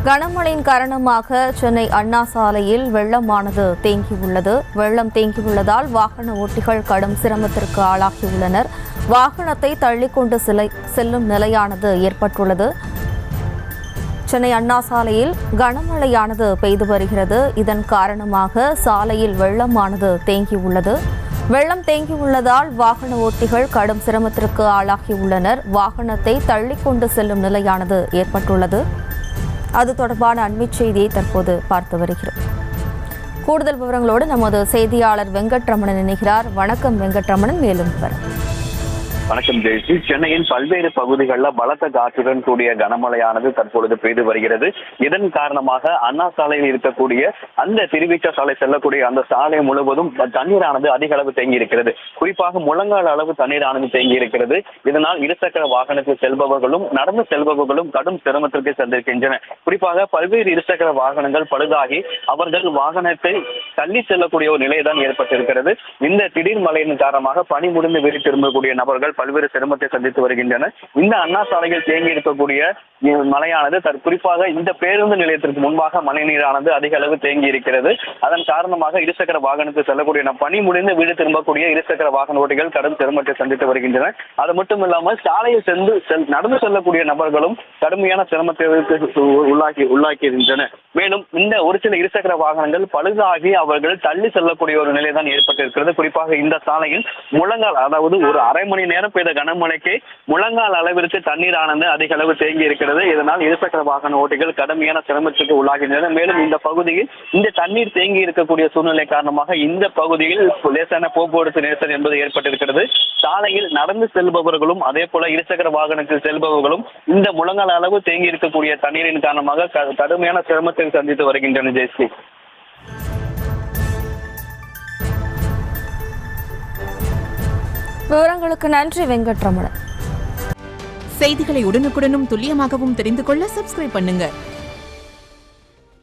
கனமழையின் காரணமாக சென்னை அண்ணா சாலையில் வெள்ளமானது தேங்கியுள்ளது. வெள்ளம் தேங்கியுள்ளதால் வாகன ஓட்டிகள் கடும் சிரமத்திற்கு ஆளாகியுள்ளனர். வாகனத்தை தள்ளிக்கொண்டு செல்லும் நிலையானது ஏற்பட்டுள்ளது. சென்னை அண்ணா சாலையில் கனமழையானது பெய்து வருகிறது. இதன் காரணமாக சாலையில் வெள்ளமானது தேங்கியுள்ளது. வெள்ளம் தேங்கியுள்ளதால் வாகன ஓட்டிகள் கடும் சிரமத்திற்கு ஆளாகியுள்ளனர். வாகனத்தை தள்ளிக்கொண்டு செல்லும் நிலையானது ஏற்பட்டுள்ளது. அது தொடர்பான அண்மைச் செய்தியை தற்போது பார்த்து வருகிறோம். கூடுதல் விவரங்களோடு நமது செய்தியாளர் வெங்கட்ரமணன் இணைகிறார். வணக்கம் வெங்கட்ரமணன், மேலும் விவரம். வணக்கம் ஜெயஸ்ரீ. சென்னையின் பல்வேறு பகுதிகளில் பலத்த காற்றுடன் கூடிய கனமழையானது தற்பொழுது பெய்து வருகிறது. இதன் காரணமாக அண்ணா சாலையில் இருக்கக்கூடிய அந்த திருவிக சாலை செல்லக்கூடிய அந்த சாலை முழுவதும் தண்ணீரானது அதிக அளவு தேங்கி இருக்கிறது. குறிப்பாக முழங்கால் அளவு தண்ணீரானது தேங்கி இருக்கிறது. இதனால் இருசக்கர வாகனத்தில் செல்பவர்களும் நடந்து செல்பவர்களும் கடும் சிரமத்திற்கு சந்திருக்கின்றன. குறிப்பாக பல்வேறு இருசக்கர வாகனங்கள் பழுதாகி அவர்கள் வாகனத்தை தள்ளி செல்லக்கூடிய ஒரு நிலைதான் ஏற்பட்டிருக்கிறது. இந்த திடீர் மழையின் காரணமாக பணி முடிந்து வீடு திரும்பக்கூடிய நபர்கள் பல்வேறு சிரமத்தை சந்தித்து வருகின்றனர். இந்த அண்ணா சாலையில் தேங்கி இருக்கக்கூடிய மழையானது குறிப்பாக இந்த பேருந்து நிலையத்திற்கு முன்பாக மழை நீரானது அதிக அளவு தேங்கி இருக்கிறது. அதன் காரணமாக இருசக்கர வாகனத்தில் செல்லக்கூடிய பணி முடிந்து வீடு திரும்பக்கூடிய இருசக்கர வாகன ஓட்டிகள் கடும் சிரமத்தை சந்தித்து வருகின்றனர். அது மட்டும் இல்லாமல் சாலையில் நடந்து செல்லக்கூடிய நபர்களும் கடுமையான சிரமத்தை உள்ளாக்கியிருக்கின்றனர். மேலும் இந்த ஒரு சில இருசக்கர வாகனங்கள் பழுதாகி அவர்கள் தள்ளி செல்லக்கூடிய ஒரு நிலைதான் ஏற்பட்டிருக்கிறது. குறிப்பாக இந்த சாலையில் முழங்கால், அதாவது ஒரு அரை மணி நேரம் பெய்த கனமழைக்கு முழங்கால் அளவிற்கு தண்ணீரானது அதிக அளவு தேங்கி இருக்கிறது. இதனால் இருசக்கர வாகன ஓட்டிகள் கடுமையான சிரமத்திற்கு உள்ளாகின்றனர். மேலும் இந்த பகுதியில் இந்த தண்ணீர் தேங்கி இருக்கக்கூடிய சூழ்நிலை காரணமாக இந்த பகுதியில் லேசான போக்குவரத்து நெரிசல் என்பது ஏற்பட்டிருக்கிறது. சாலையில் நடந்து செல்பவர்களும் அதே போல இருசக்கர வாகனத்தில் செல்பவர்களும் இந்த முழங்கால் அளவு தேங்கி இருக்கக்கூடிய தண்ணீரின் காரணமாக கடுமையான சிரமத்தை சந்தித்து வருகின்றனர். ஜெயஸ்ரீ, விவரங்களுக்கு நன்றி வெங்கட்ரமணன். செய்திகளை உடனுக்குடனும் துல்லியமாகவும் தெரிந்து கொள்ள சப்ஸ்கிரைப் பண்ணுங்க.